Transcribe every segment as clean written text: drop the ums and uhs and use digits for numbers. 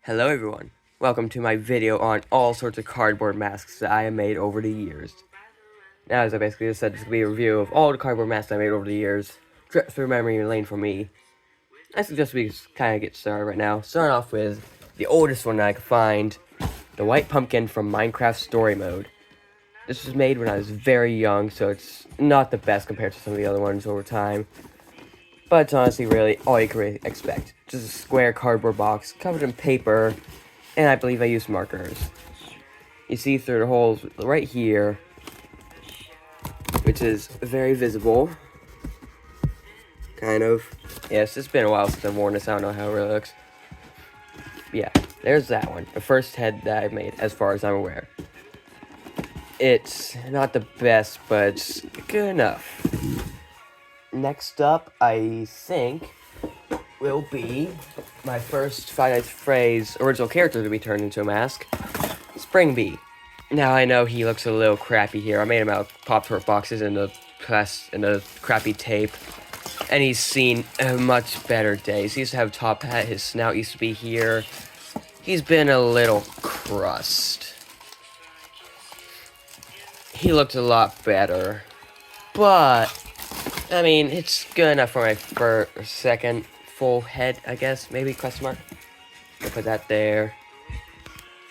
Hello everyone, welcome to my video on all sorts of cardboard masks that I have made over the years. Now, as I basically just said, this will be a review of all the cardboard masks I made over the years, trip through memory lane for me. I suggest we kind of get started right now, starting off with the oldest one I could find, the white pumpkin from Minecraft Story Mode. This was made when I was very young, so it's not the best compared to some of the other ones over time. But it's honestly really all you can really expect. Just a square cardboard box covered in paper, and I believe I used markers. You see through the holes right here, which is very visible. Kind of. Yes, it's been a while since I've worn this. I don't know how it really looks. Yeah, there's that one. The first head that I've made, as far as I'm aware. It's not the best, but it's good enough. Next up, I think, will be my first Five Nights at Freddy's original character to be turned into a mask, Spring Bee. Now, I know he looks a little crappy here. I made him out of Pop-Tart boxes and the crappy tape, and he's seen much better days. He used to have a top hat, his snout used to be here. He's been a little crust. He looked a lot better, but I mean, it's good enough for my second full head, I guess, maybe, question mark. I'll put that there.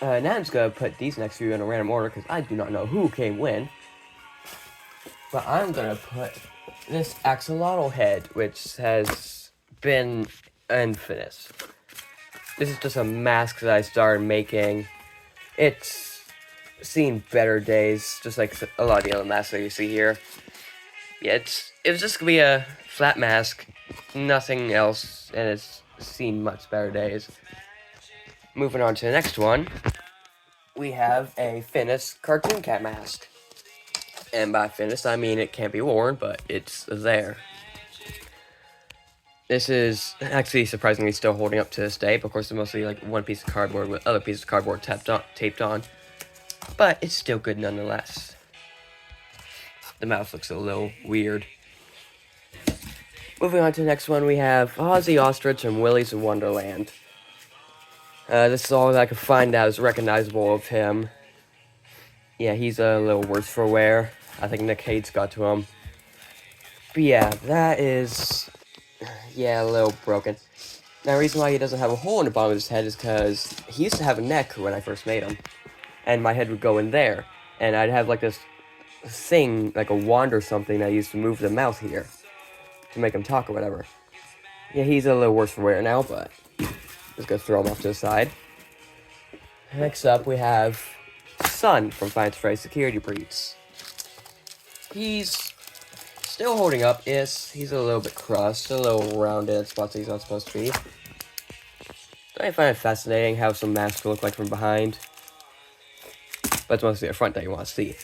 Now I'm just gonna put these next few in a random order, because I do not know who came when. But I'm gonna put this axolotl head, which has been infamous. This is just a mask that I started making. It's seen better days, just like a lot of the other masks that you see here. Yeah, it was just gonna be a flat mask, nothing else, and it's seen much better days. Moving on to the next one, we have a finished cartoon cat mask. And by finished, I mean it can't be worn, but it's there. This is actually surprisingly still holding up to this day, but of course it's mostly like one piece of cardboard with other pieces of cardboard taped on. But it's still good nonetheless. The mouth looks a little weird. Moving on to the next one, we have Ozzy Ostrich and Willy's Wonderland. This is all that I could find that is recognizable of him. Yeah, he's a little worse for wear. I think Nick Hates got to him. But yeah, that is, a little broken. Now, the reason why he doesn't have a hole in the bottom of his head is because he used to have a neck when I first made him. And my head would go in there. And I'd have like this thing, like a wand or something that I used to move the mouth here to make him talk or whatever. Yeah, he's a little worse for wear now, but just gonna throw him off to the side. Next up, we have Sun from Five Nights at Freddy's Security Breach. He's still holding up. Yes, he's a little bit crushed, a little rounded at spots that he's not supposed to be. I find it fascinating how some masks look like from behind, but it's mostly the front that you want to see.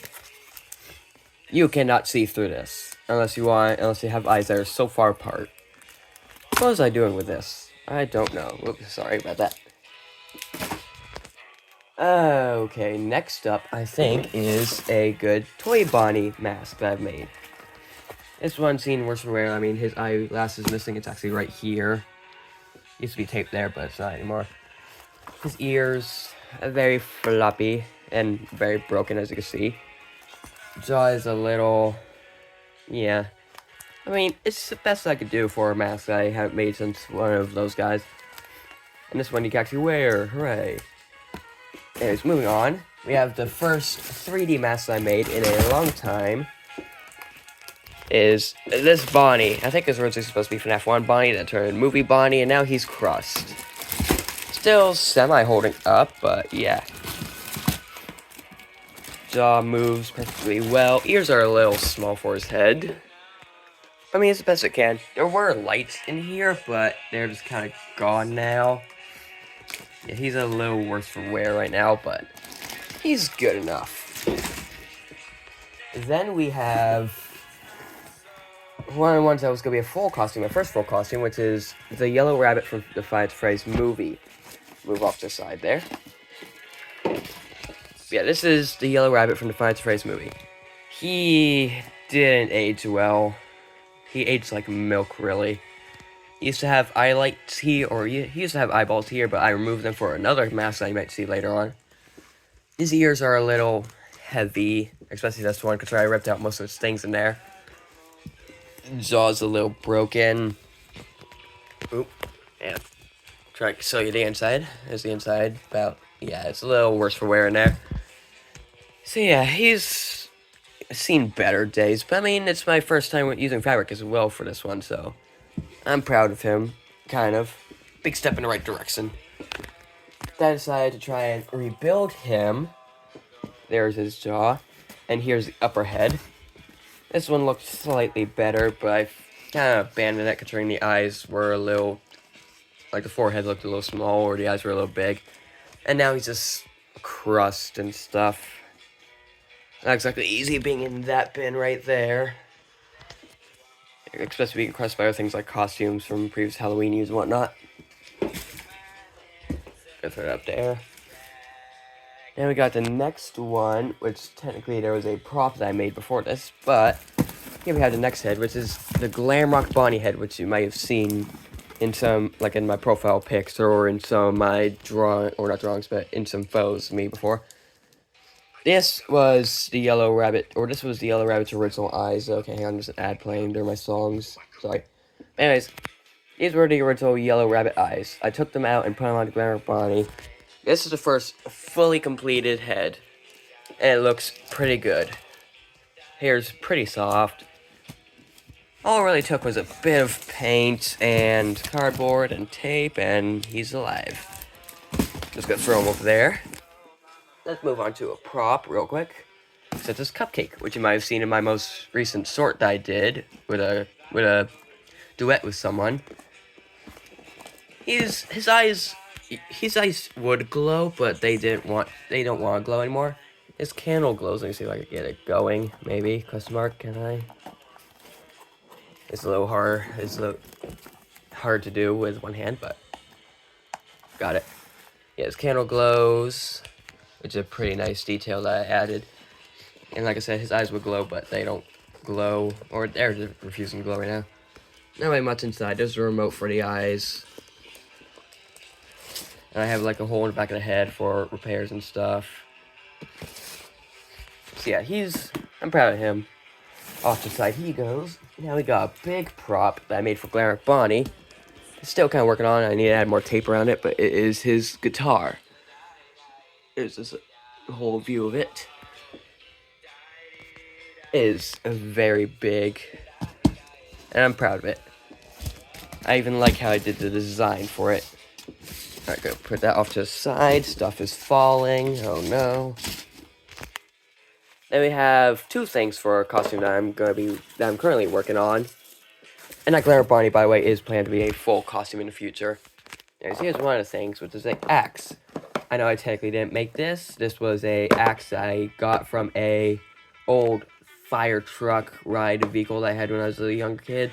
You cannot see through this unless you have eyes that are so far apart. What was I doing with this? I don't know. Oops, sorry about that. Okay, next up, I think, is a good Toy Bonnie mask that I've made. This one's seen worse for wear. I mean, his eyelash is missing. It's actually right here. Used to be taped there, but it's not anymore. His ears are very floppy and very broken, as you can see. Jaw is a little, I mean, it's the best I could do for a mask that I haven't made since one of those guys. And this one you can actually wear, hooray. Anyways, moving on, we have the first 3D mask I made in a long time. Is this Bonnie. I think it was originally supposed to be FNAF 1 Bonnie, that turned movie Bonnie, and now he's crust. Still semi-holding up, but yeah. Jaw moves perfectly well. Ears are a little small for his head. I mean, it's the best it can. There were lights in here, but they're just kind of gone now. Yeah, he's a little worse for wear right now, but he's good enough. Then we have one of the ones that was going to be a full costume, my first full costume, which is the Yellow Rabbit from the Five Nights at Freddy's movie. Move off to the side there. Yeah, this is the Yellow Rabbit from the Five Nights at Freddy's movie. He didn't age well. He aged like milk, really. He used to have eyelights here, or he used to have eyeballs here, but I removed them for another mask that you might see later on. His ears are a little heavy, especially this one, because I ripped out most of his things in there. Jaw's a little broken. Oop. Yeah. Try to show you the inside. There's the inside. Yeah, it's a little worse for wear in there. So yeah, he's seen better days, but I mean, it's my first time using fabric as well for this one, so I'm proud of him, kind of. Big step in the right direction. I decided to try and rebuild him. There's his jaw, and here's the upper head. This one looked slightly better, but I kind of abandoned it considering the eyes were a little, like the forehead looked a little small, or the eyes were a little big. And now he's just crust and stuff. Not exactly easy being in that bin right there. Especially being crushed by other things like costumes from previous Halloween use and whatnot. Go throw it up there. Then we got the next one, which technically there was a prop that I made before this, but here we have the next head, which is the Glamrock Bonnie head, which you might have seen in some, like in my profile pics, or in some of my not drawings, but in some photos of me before. This was the Yellow Rabbit, or this was the Yellow Rabbit's original eyes. Okay, hang on, there's an ad playing during my songs. Sorry. Anyways, these were the original Yellow Rabbit eyes. I took them out and put them on the Glamrock Bonnie. This is the first fully completed head, and it looks pretty good. Hair's pretty soft. All it really took was a bit of paint and cardboard and tape, and he's alive. Just gonna throw him over there. Let's move on to a prop real quick. Such as Cupcake, which you might have seen in my most recent sort that I did with a duet with someone. His eyes would glow, but they don't want to glow anymore. His candle glows. Let me see if I can get it going. Maybe question mark? Can I? It's a little hard. It's a little hard to do with one hand, but got it. Yeah, his candle glows, which is a pretty nice detail that I added. And like I said, his eyes would glow, but they don't glow, or they're refusing to glow right now. Not really much inside. There's a remote for the eyes. And I have like a hole in the back of the head for repairs and stuff. So yeah, I'm proud of him. Off to the side he goes. Now we got a big prop that I made for Glamrock Bonnie. Still kind of working on it. I need to add more tape around it, but it is his guitar. There's this whole view of it. It is a very big, and I'm proud of it. I even like how I did the design for it. Alright, go put that off to the side. Stuff is falling. Oh no. Then we have two things for a costume that I'm currently working on. And that Glamrock Bonnie, by the way, is planned to be a full costume in the future. Anyways, here's one of the things, which is an axe. I know I technically didn't make this. This was a axe I got from a old fire truck ride vehicle that I had when I was a younger kid.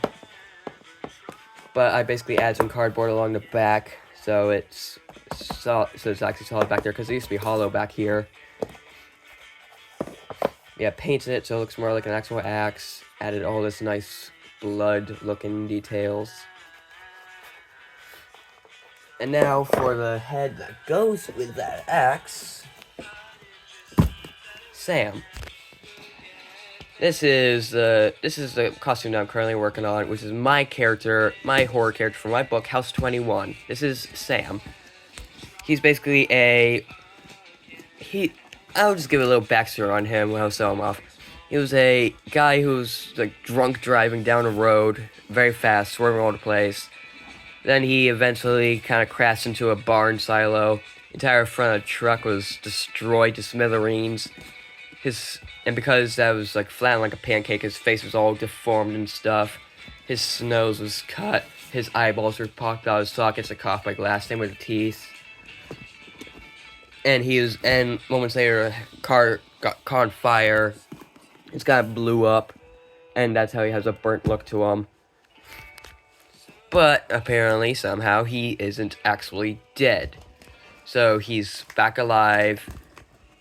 But I basically added some cardboard along the back, so it's actually solid back there, because it used to be hollow back here. Yeah, painted it so it looks more like an actual axe. Added all this nice blood-looking details. And now for the head that goes with that axe. Sam. This is the costume that I'm currently working on, which is my horror character from my book, House 21. This is Sam. He's basically I'll just give a little backstory on him when I'll sell him off. He was a guy who's like drunk driving down a road, very fast, swerving all over the place. Then he eventually kind of crashed into a barn silo. The entire front of the truck was destroyed to smithereens. And because that was like flat like a pancake, his face was all deformed and stuff. His nose was cut. His eyeballs were popped out of his sockets and caught by glass, same with the teeth. And moments later, a car got caught on fire. His guy blew up, and that's how he has a burnt look to him. But apparently, somehow, he isn't actually dead. So he's back alive,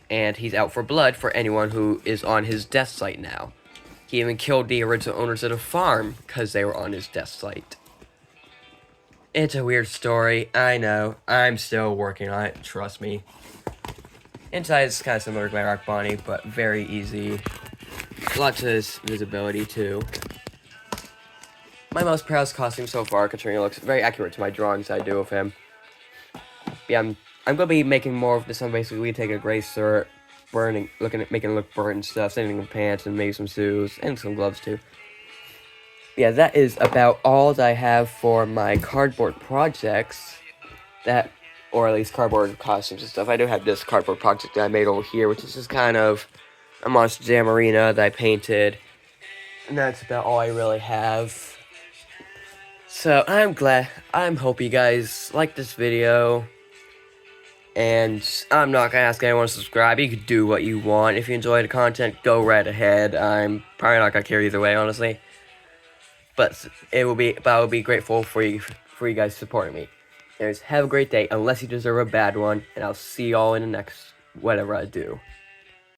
and he's out for blood for anyone who is on his death site now. He even killed the original owners of the farm because they were on his death site. It's a weird story, I know. I'm still working on it, trust me. Inside is kind of similar to my Rock Bonnie, but very easy. Lots of visibility, too. My most proudest costume so far, considering it looks very accurate to my drawings I do of him. Yeah, I'm going to be making more of this one, basically taking a gray shirt, making it look burnt and stuff, sending some pants and maybe some shoes, and some gloves, too. Yeah, that is about all that I have for my cardboard projects. Or at least cardboard costumes and stuff. I do have this cardboard project that I made over here, which is just kind of a Monster Jam arena that I painted. And that's about all I really have. So, I hope you guys like this video. And I'm not going to ask anyone to subscribe. You can do what you want. If you enjoy the content, go right ahead. I'm probably not going to care either way, honestly. But I will be grateful for you guys supporting me. Anyways, have a great day, unless you deserve a bad one, and I'll see y'all in the next whatever I do.